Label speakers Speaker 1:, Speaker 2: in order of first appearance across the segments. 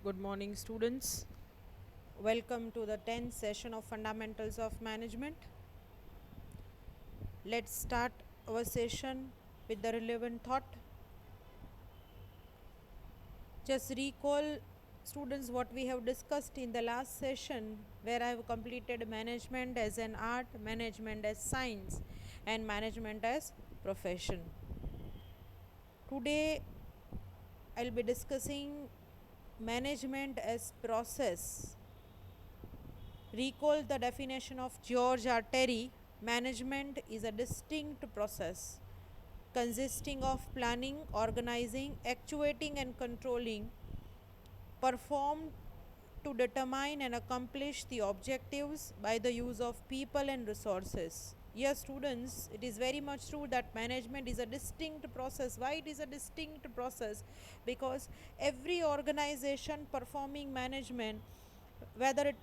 Speaker 1: Good morning, students. Welcome to the 10th session of Fundamentals of Management. Let's start our session with the relevant thought. Just recall, students, what we have discussed in the last session, where I have completed management as an art, management as science, and management as profession. Today, I'll be discussing management as process. Recall the definition of George R. Terry. Management is a distinct process consisting of planning, organizing, actuating, and controlling, performed to determine and accomplish the objectives by the use of people and resources. Yes, students, it is very much true that management is a distinct process. Why it is a distinct process? Because every organization performing management, whether it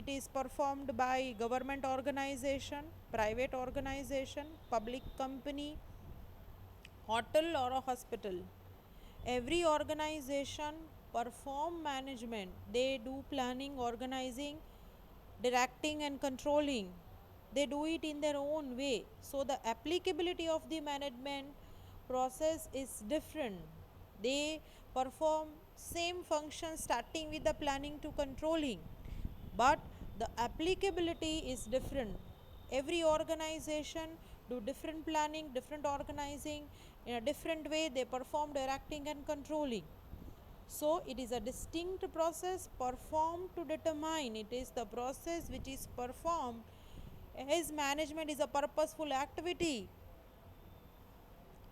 Speaker 1: is performed by government organization, private organization, public company, hotel or a hospital, every organization perform management. They do planning, organizing, directing and controlling. They do it in their own way, so the applicability of the management process is different. They perform same function starting with the planning to controlling, but the applicability is different. Every organization do different planning, different organizing, in a different way they perform directing and controlling. So it is a distinct process performed to determine. It is the process which is performed as management is a purposeful activity.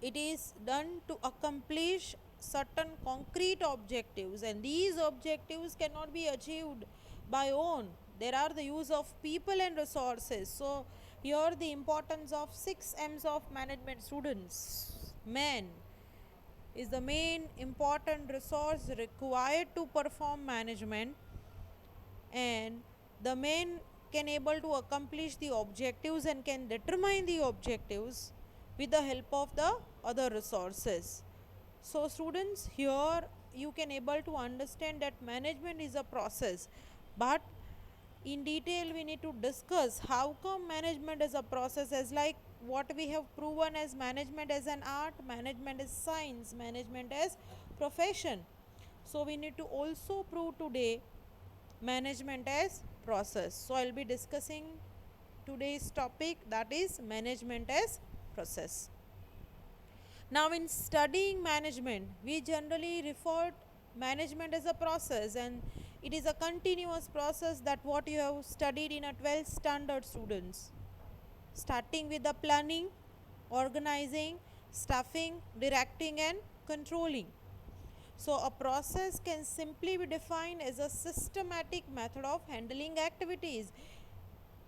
Speaker 1: It is done to accomplish certain concrete objectives, and these objectives cannot be achieved by own. There are the use of people and resources. So here the importance of 6 M's of management, students. Man is the main important resource required to perform management, and the man can able to accomplish the objectives and can determine the objectives with the help of the other resources. So students, here you can able to understand that management is a process, but in detail we need to discuss how come management is a process, as like what we have proven as management as an art, management as science, management as profession. So we need to also prove today management as process. So I'll be discussing today's topic, that is management as process. Now in studying management, we generally refer management as a process, and it is a continuous process that what you have studied in a 12th standard, students, starting with the planning, organizing, staffing, directing and controlling. So a process can simply be defined as a systematic method of handling activities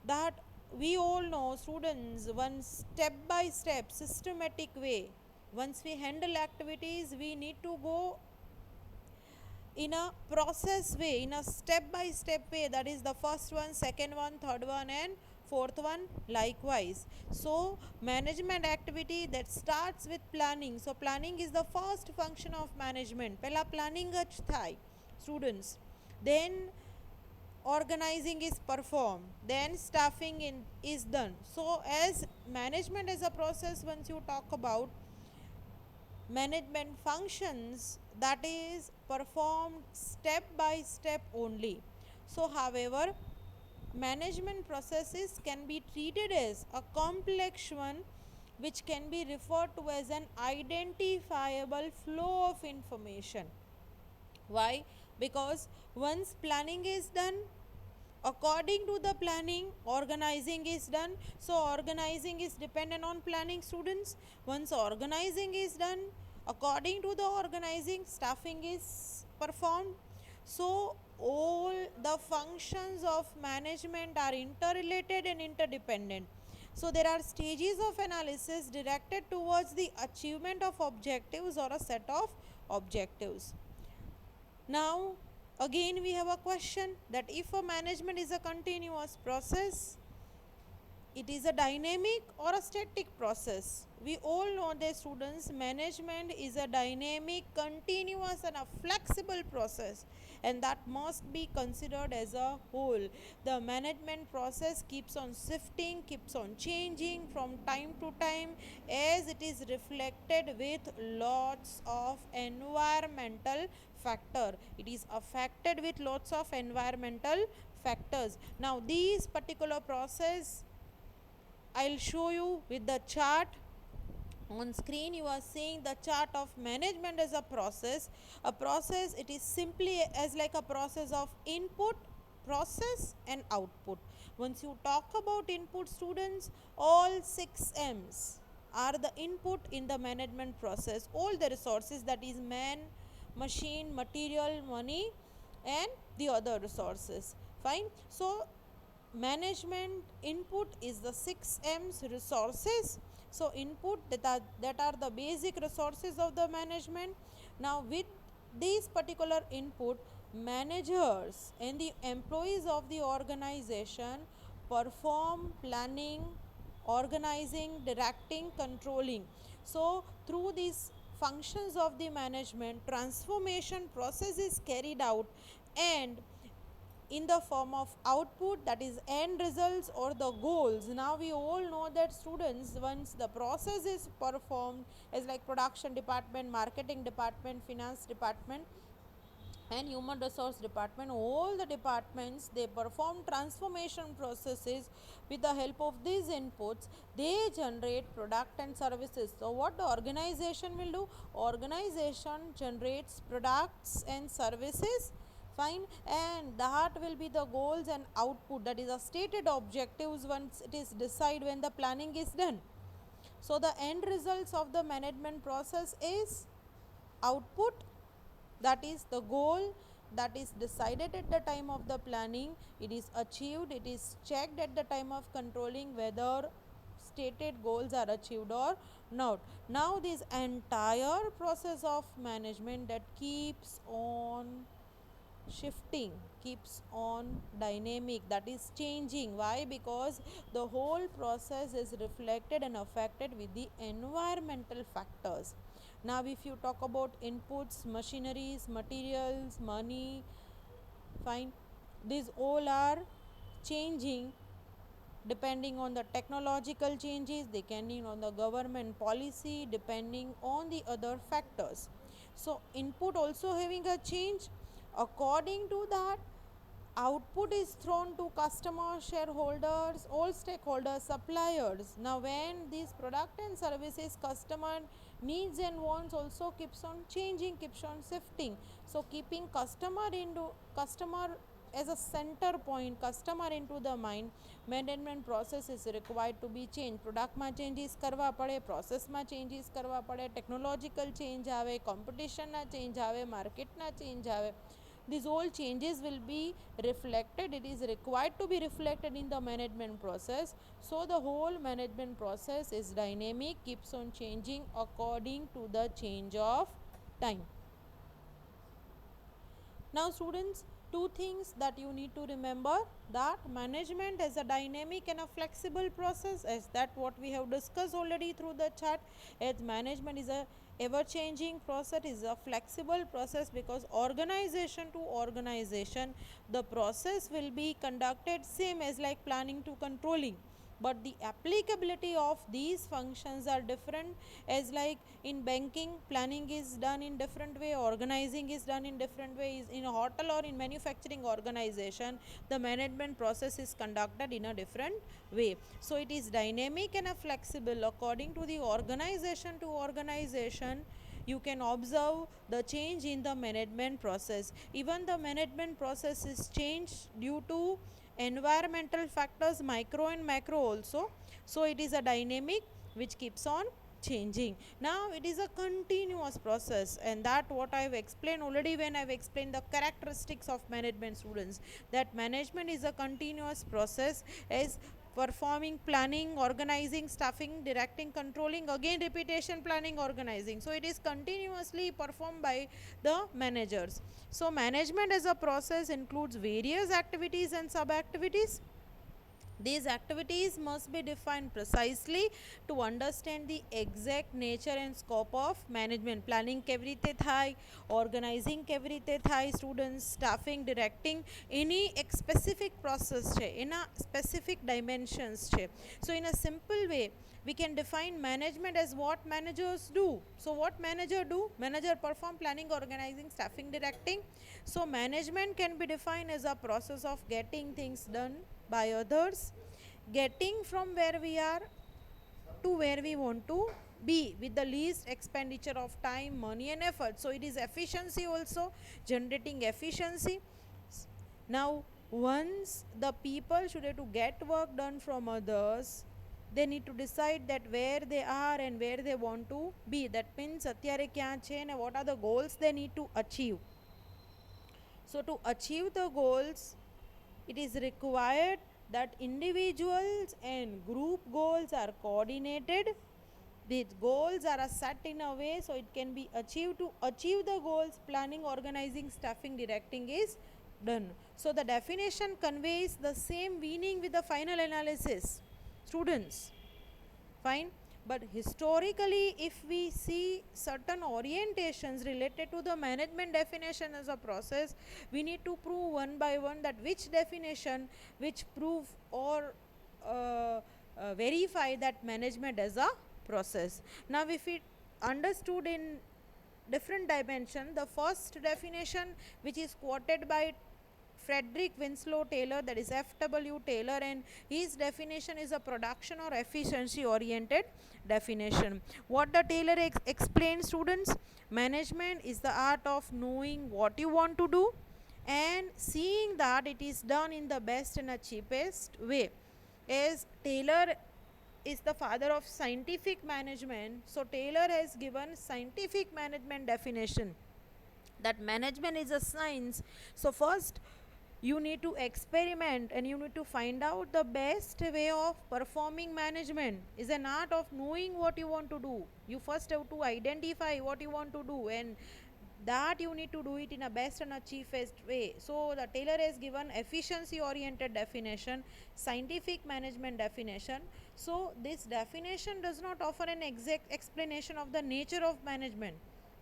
Speaker 1: that we all know, students, one step by step systematic way. Once we handle activities, we need to go in a process way, in a step by step way. That is the first one, second one, third one and fourth one likewise. So management activity that starts with planning. So planning is the first function of management. Pehla planning જ થાય, students. Then organizing is performed, then staffing is done. So as management as a process, once you talk about management functions, that is performed step by step only. So however, management processes can be treated as a complex one, which can be referred to as an identifiable flow of information. Why? Because once planning is done, according to the planning, organizing is done. So organizing is dependent on planning, students. Once organizing is done, according to the organizing, staffing is performed. So all the functions of management are interrelated and interdependent. So there are stages of analysis directed towards the achievement of objectives or a set of objectives. Now again we have a question that if a management is a continuous process, it is a dynamic or a static process? We all know that students, management is a dynamic, continuous and a flexible process, and that must be considered as a whole. The management process keeps on shifting, keeps on changing from time to time, as it is reflected with lots of environmental factor. It is affected with lots of environmental factors. Now these particular process I'll show you with the chart. On screen you are seeing the chart of management as a process. A process, it is simply as like a process of input, process and output. Once you talk about input, students, all 6 M's are the input in the management process. All the resources, that is man, machine, material, money and the other resources. Fine. So management input is the 6 M's resources. So input, that are the basic resources of the management. Now with these particular input, managers and the employees of the organization perform planning, organizing, directing, controlling. So through these functions of the management, transformation process is carried out, and in the form of output, that is end results or the goals. Now we all know that students, once the process is performed, as like production department, marketing department, finance department and human resource department, all the departments, they perform transformation processes. With the help of these inputs, they generate product and services. So what the organization will do? Organization generates products and services. Fine. And that will be the goals and output, that is the stated objectives once it is decided when the planning is done. So the end results of the management process is output, that is the goal that is decided at the time of the planning. It is achieved, it is checked at the time of controlling whether stated goals are achieved or not. Now this entire process of management that keeps on shifting, keeps on dynamic, that is changing. Why? Because the whole process is reflected and affected with the environmental factors. Now if you talk about inputs, machineries, materials, money, fine, these all are changing depending on the technological changes, depending on the government policy, depending on the other factors. So input also having a change. According to that, output is thrown to customers, shareholders, all stakeholders, suppliers. Now when these product and services, customer needs and wants also keeps on changing, keeps on shifting. So keeping customer as a center point, customer into the mind, management process is required to be changed. Product માં changes કરવા પડે, process માં changes કરવા પડે, technological change આવે, competition ના change આવે, market ના change આવે. These all changes will be reflected, it is required to be reflected in the management process. So the whole management process is dynamic, keeps on changing according to the change of time. Now students, two things that you need to remember, that management is a dynamic and a flexible process, as that what we have discussed already through the chart. As management is a ever changing process, is a flexible process, because organization to organization the process will be conducted same as like planning to controlling, but the applicability of these functions are different. As like in banking, planning is done in different way, organizing is done in different ways. In a hotel or in manufacturing organization, the management process is conducted in a different way. So it is dynamic and a flexible according to the organization to organization. You can observe the change in the management process. Even the management process is changed due to environmental factors, micro and macro also. So it is a dynamic which keeps on changing. Now it is a continuous process, and that what I have explained already when I have explained the characteristics of management, students, that management is a continuous process, as performing, planning, organizing, staffing, directing, controlling, again repetition, planning, organizing. So it is continuously performed by the managers. So management as a process includes various activities and sub activities. These activities must be defined precisely to understand the exact nature and scope of management. Planning કેવી રીતે થાય, organizing કેવી રીતે થાય, students, staffing, directing, any એક specific process છે, એના specific dimensions છે. So in a simple way, we can define management as what managers do. So what manager do? Manager perform planning, organizing, staffing, directing. So management can be defined as a process of getting things done by others, getting from where we are to where we want to be with the least expenditure of time, money and effort. So it is efficiency also, generating efficiency. Now once the people should have to get work done from others, they need to decide that where they are and where they want to be. That means atyare kya છે and what are the goals they need to achieve. So to achieve the goals, it is required that individuals and group goals are coordinated. These goals are set in a way so it can be achieved. To achieve the goals, planning, organizing, staffing, directing is done. So the definition conveys the same meaning with the final analysis. Students, fine. But historically, if we see certain orientations related to the management definition as a process, we need to prove one by one that which definition which prove or verify that management as a process. Now if it understood in different dimension, the first definition which is quoted by Frederick Winslow Taylor, that is F.W. Taylor, and his definition is a production or efficiency oriented definition. What the Taylor explains, students? Management is the art of knowing what you want to do and seeing that it is done in the best and the cheapest way. As Taylor is the father of scientific management, so Taylor has given scientific management definition that management is a science. So first you need to experiment and you need to find out the best way of performing management. Is an art of knowing what you want to do. You first have to identify what you want to do, and that you need to do it in a best and a cheapest way. So the Taylor has given efficiency oriented definition, scientific management definition. So this definition does not offer an exact explanation of the nature of management,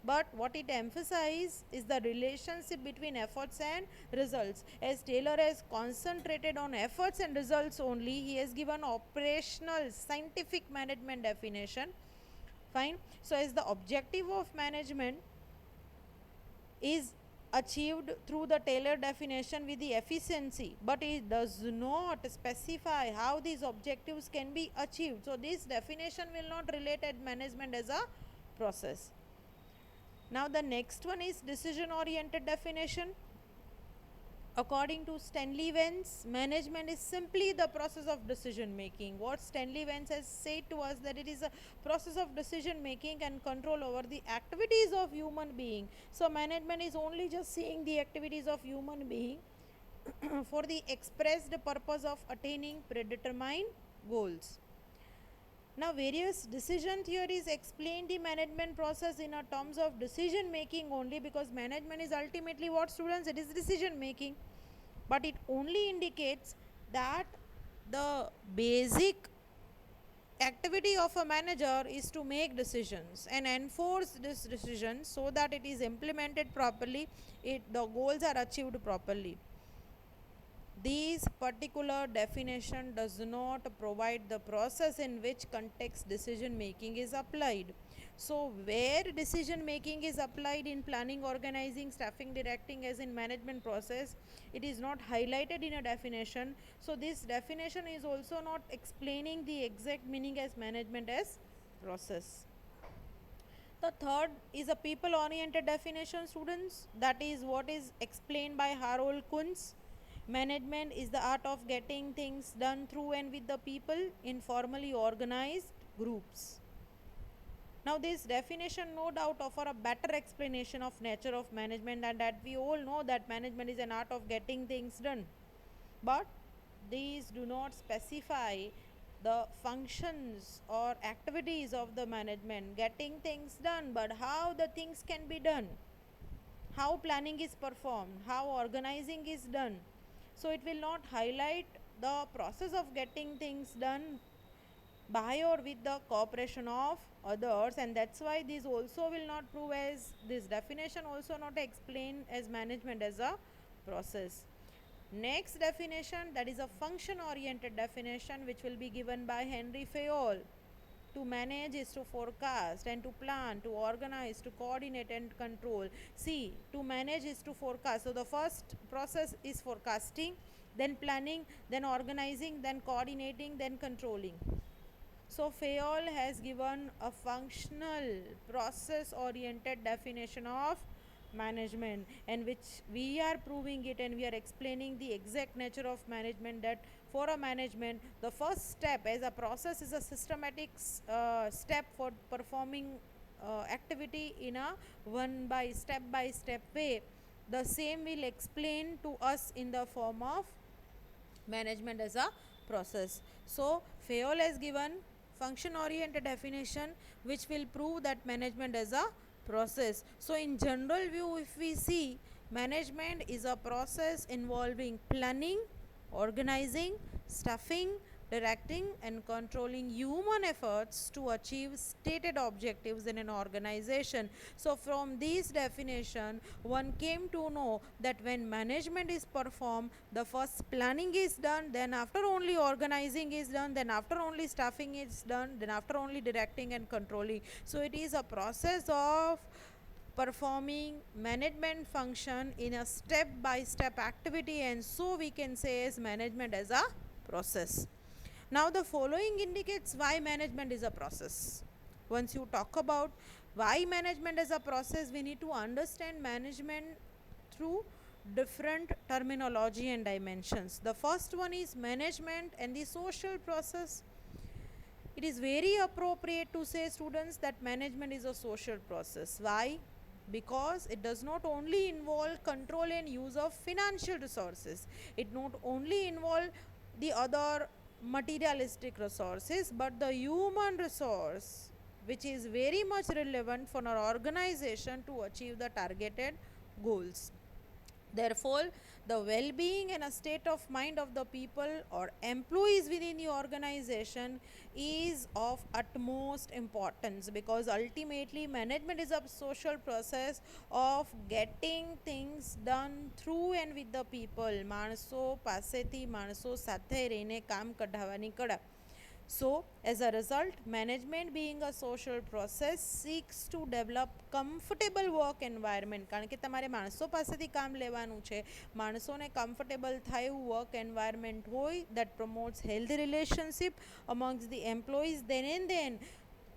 Speaker 1: but what it emphasizes is the relationship between efforts and results. As Taylor has concentrated on efforts and results only, he has given operational scientific management definition. Fine. So as the objective of management is achieved through the Taylor definition with the efficiency, but it does not specify how these objectives can be achieved. So this definition will not relate at management as a process. Now the next one is decision oriented definition. According to Stanley Vance, management is simply the process of decision making. What Stanley Vance has said to us, that it is a process of decision making and control over the activities of human being. So management is only just seeing the activities of human being for the expressed purpose of attaining predetermined goals. Now various decision theories explain the management process in a terms of decision making only, because management is ultimately what, students? It is decision making, but it only indicates that the basic activity of a manager is to make decisions and enforce this decision so that it is implemented properly, the goals are achieved properly. This particular definition does not provide the process in which context decision making is applied. So where decision making is applied in planning, organizing, staffing, directing, as in management process, it is not highlighted in a definition. So this definition is also not explaining the exact meaning as management as process. The third is a people oriented definition, students. That is what is explained by Harold Kunz. Management is the art of getting things done through and with the people in formally organized groups. Now this definition no doubt offer a better explanation of nature of management, and that we all know that management is an art of getting things done. But these do not specify the functions or activities of the management, getting things done, but how the things can be done, how planning is performed, how organizing is done. So it will not highlight the process of getting things done by or with the cooperation of others, and that's why this also will not prove as this definition also not explain as management as a process. Next definition, that is a function oriented definition, which will be given by Henry Fayol. To manage is to forecast and to plan, to organize, to coordinate and control. See, to manage is to forecast. So the first process is forecasting, then planning, then organizing, then coordinating, then controlling. So Fayol has given a functional, process oriented definition of management, and which we are proving it and we are explaining the exact nature of management, that for a management the first step as a process is a systematic step for performing activity in a one by step way. The same will explain to us in the form of management as a process. So Fayol has given function oriented definition which will prove that management as a process. So in general view, if we see, management is a process involving planning, organizing, staffing, directing and controlling human efforts to achieve stated objectives in an organization. So from this definition one came to know that when management is performed, the first planning is done, then after only organizing is done, then after only staffing is done, then after only directing and controlling. So it is a process of performing management function in a step by step activity, and so we can say as management as a process. Now the following indicates why management is a process. Once you talk about why management is a process, we need to understand management through different terminology and dimensions. The first one is management and the social process. It is very appropriate to say, students, that management is a social process. Why? Because it does not only involve control and use of financial resources, it not only involve the other materialistic resources, but the human resource, which is very much relevant for our organization to achieve the targeted goals. Therefore, the well being and a state of mind of the people or employees within the organization is of utmost importance, because ultimately management is a social process of getting things done through and with the people. માણસો પાસેથી માણસો સાથે રહીને કામ કઢાવવાની કળા. So, as a result, management being a social process seeks to develop comfortable work environment. કારણ કે તમારે માણસો પાસેથી કામ લેવાનું છે, માણસોને કમ્ફર્ટેબલ થાય એવું વર્ક એન્વાયરમેન્ટ હોય that promotes healthy relationship amongst the employees. Then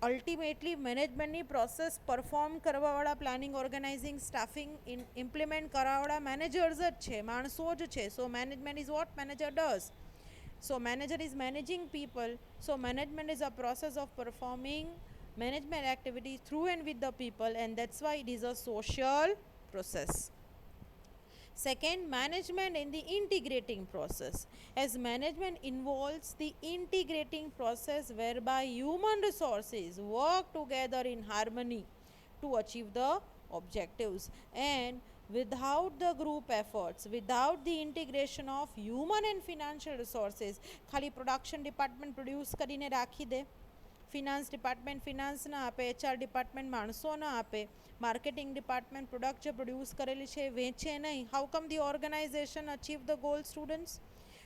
Speaker 1: ultimately મેનેજમેન્ટની પ્રોસેસ પરફોર્મ કરવાવાળા પ્લાનિંગ, ઓર્ગેનાઇઝિંગ, સ્ટાફિંગ ઇમ્પ્લિમેન્ટ કરવાવાળા મેનેજર્સ જ છે, માણસો જ છે. So management is what manager does. So manager is managing people. So management is a process of performing management activities through and with the people, and that's why it is a social process. Second, management in the integrating process. As management involves the integrating process whereby human resources work together in harmony to achieve the objectives, and without the group efforts, without the integration of human and financial resources, ખાલી production department produce કરીને રાખી દે, finance department finance ના આપે, HR department માણસો ના આપે, marketing department product જે પ્રોડ્યુસ કરેલી છે વેચે નહીં, how come the organization achieve the goal, students?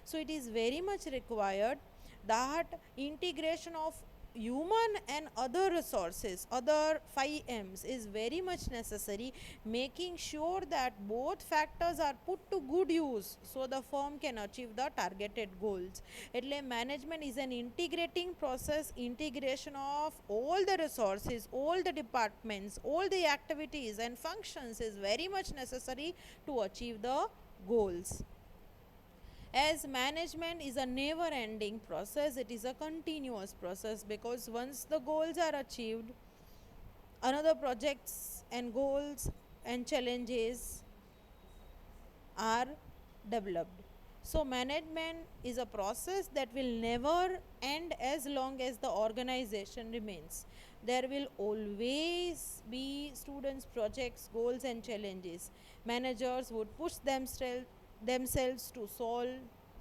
Speaker 1: So it is very much required that integration of human and other resources, other 5 M's, is very much necessary, making sure that both factors are put to good use so the firm can achieve the targeted goals. એટલે management is an integrating process. Integration of all the resources, all the departments, all the activities and functions is very much necessary to achieve the goals. As management is a never ending process, it is a continuous process, because once the goals are achieved, another projects and goals and challenges are developed. So management is a process that will never end as long as the organization remains. There will always be students, projects, goals and challenges. Managers would push themselves to solve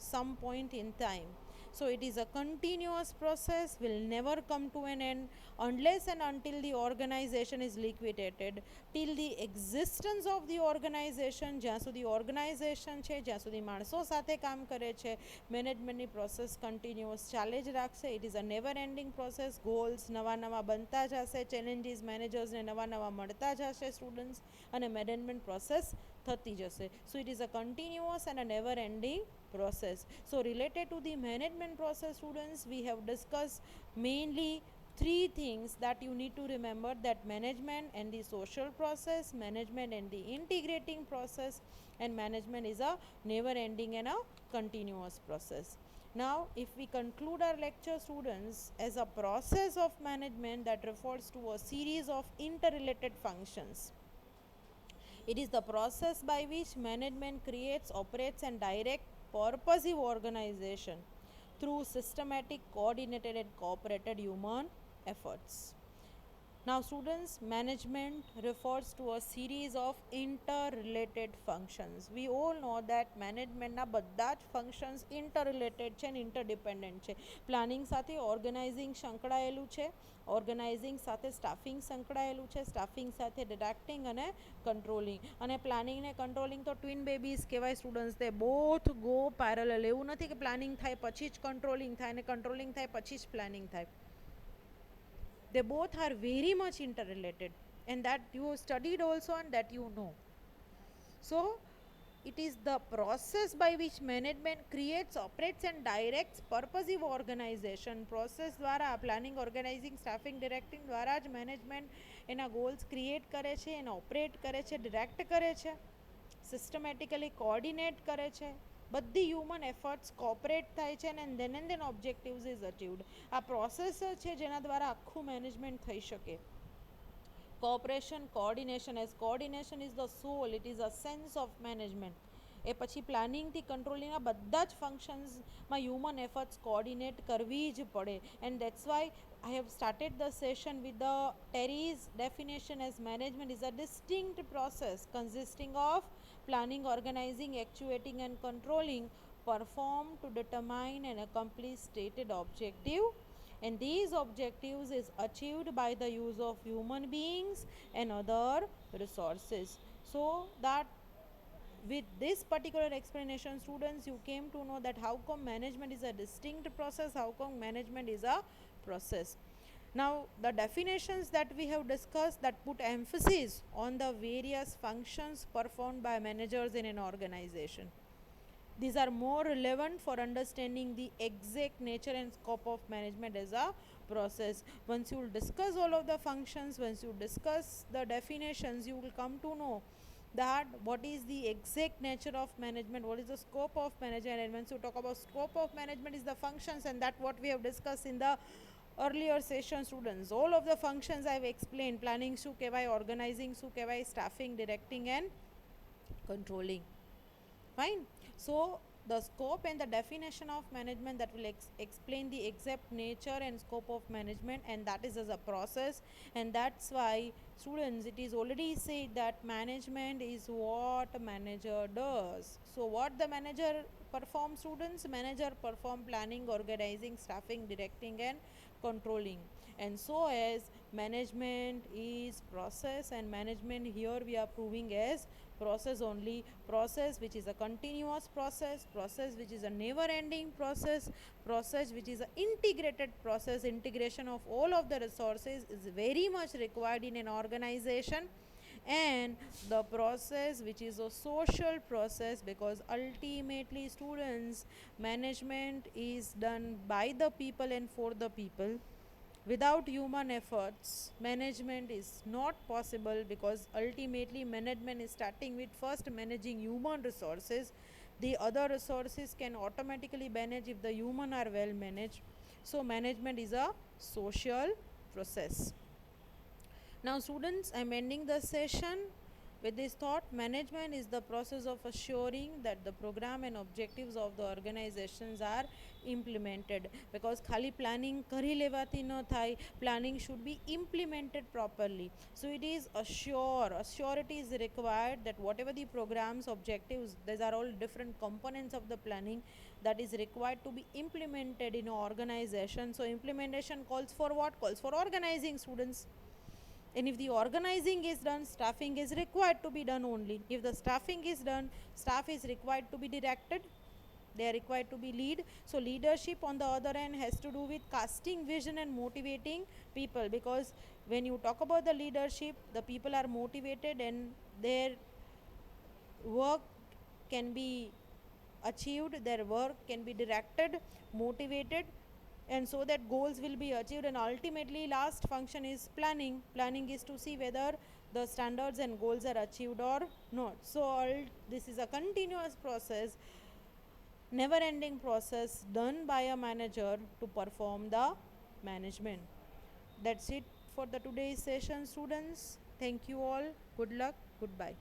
Speaker 1: some point in time. So it is a continuous process, will never come to an end unless and until the organization is liquidated. Till the existence of the organization, જ્યાં સુધી organisation છે, જ્યાં સુધી માણસો સાથે કામ કરે છે, મેનેજમેન્ટની પ્રોસેસ કન્ટિન્યુઅસ ચાલે જ રાખશે. It is a never ending process. Goals નવા નવા બનતા જશે, ચેલેન્જીસ મેનેજર્સને નવા નવા મળતા જશે સ્ટુડન્ટ્સ, અને મેનેજમેન્ટ પ્રોસેસ થતી જશે. So it is a continuous and a never ending process. So related to the management process, students, we have discussed mainly three things that you need to remember: that management and the social process, management and the integrating process, and management is a never ending and a continuous process. Now if we conclude our lecture, students, as a process of management that refers to a series of interrelated functions. It is the process by which management creates, operates and directs purposive organization through systematic, coordinated and cooperated human efforts. Now students, management refers to a series of interrelated functions. We all know that management ના બધા જ functions interrelated છે અને interdependent છે. Planning સાથે organising સંકળાયેલું છે, organising સાથે સ્ટાફિંગ સંકળાયેલું છે, સ્ટાફિંગ સાથે ડિરેક્ટિંગ અને કંટ્રોલિંગ. અને પ્લાનિંગ ને કંટ્રોલિંગ તો ટ્વિન બેબીઝ કહેવાય સ્ટુડન્ટ્સ. તે બોથ ગો પેરેલલ. એવું નથી કે પ્લાનિંગ થાય પછી જ કંટ્રોલિંગ થાય અને કંટ્રોલિંગ થાય પછી જ પ્લાનિંગ થાય. They both are very much interrelated, and that you studied also and that you know. So it is the process by which management creates, operates and directs purposive organization. Process દ્વારા planning, organizing, staffing, directing દ્વારા જ management એના goals create કરે છે, એને operate કરે છે, direct કરે છે, systematically coordinate કરે છે. બધી હ્યુમન એફર્ટ્સ કોઓપરેટ થાય છે અને then ઓબ્જેક્ટિવ્સ ઇઝ અચીવડ. આ પ્રોસેસ છે જેના દ્વારા આખું મેનેજમેન્ટ થઈ શકે. Cooperation, coordination. As coordination is the soul, it is a sense of management. એ પછી પ્લાનિંગથી કંટ્રોલિંગના બધા જ ફંક્શન્સમાં હ્યુમન એફર્ટ્સ કોઓર્ડિનેટ કરવી જ પડે. And that's why I have started the session with the Terry's definition as management is a distinct process consisting of planning, organizing, actuating and controlling performed to determine and accomplish stated objective, and these objectives is achieved by the use of human beings and other resources. So that with this particular explanation, students, you came to know that how come management is a distinct process, how come management is a process. Now the definitions that we have discussed that put emphasis on the various functions performed by managers in an organization. These are more relevant for understanding the exact nature and scope of management as a process. Once you will discuss all of the functions, once you discuss the definitions, you will come to know that what is the exact nature of management, what is the scope of management. And once you talk about scope of management is the functions, and that what we have discussed in the earlier session, students. All of the functions I have explained. Planning શું કહેવાય, organizing શું કહેવાય, staffing, directing and controlling. Fine. So the scope and the definition of management that will explain the exact nature and scope of management, and that is as a process. And that's why, students, it is already said that management is what manager does. So what the manager performs, students? Manager perform planning, organizing, staffing, directing and controlling. And so as management is process, and management here we are proving as process only. Process which is a continuous process, process which is a never ending process, process which is an integrated process. Integration of all of the resources is very much required in an organization. And the process which is a social process, because ultimately, students, management is done by the people and for the people. Without human efforts, management is not possible, because ultimately management is starting with first managing human resources. The other resources can automatically manage if the human are well managed. So management is a social process. Now students, I am ending the session. With this thought, management is the process of assuring that the program and objectives of the organizations are implemented. Because khali planning કરી લેવાથી ન થાય, planning should be implemented properly. So it is assurity is required that whatever the programs objectives, these are all different components of the planning that is required to be implemented in an organization. So implementation calls for what? Calls for organizing students. And if the organizing is done, staffing is required to be done only. If the staffing is done, staff is required to be directed, they are required to be lead. So leadership on the other hand has to do with casting vision and motivating people, because when you talk about the leadership, the people are motivated and their work can be achieved, their work can be directed, motivated, and so that goals will be achieved. And ultimately last function is planning is to see whether the standards and goals are achieved or not. So all this is a continuous process, never ending process done by a manager to perform the management. That's it for the today's session, students. Thank you all. Good luck. Goodbye.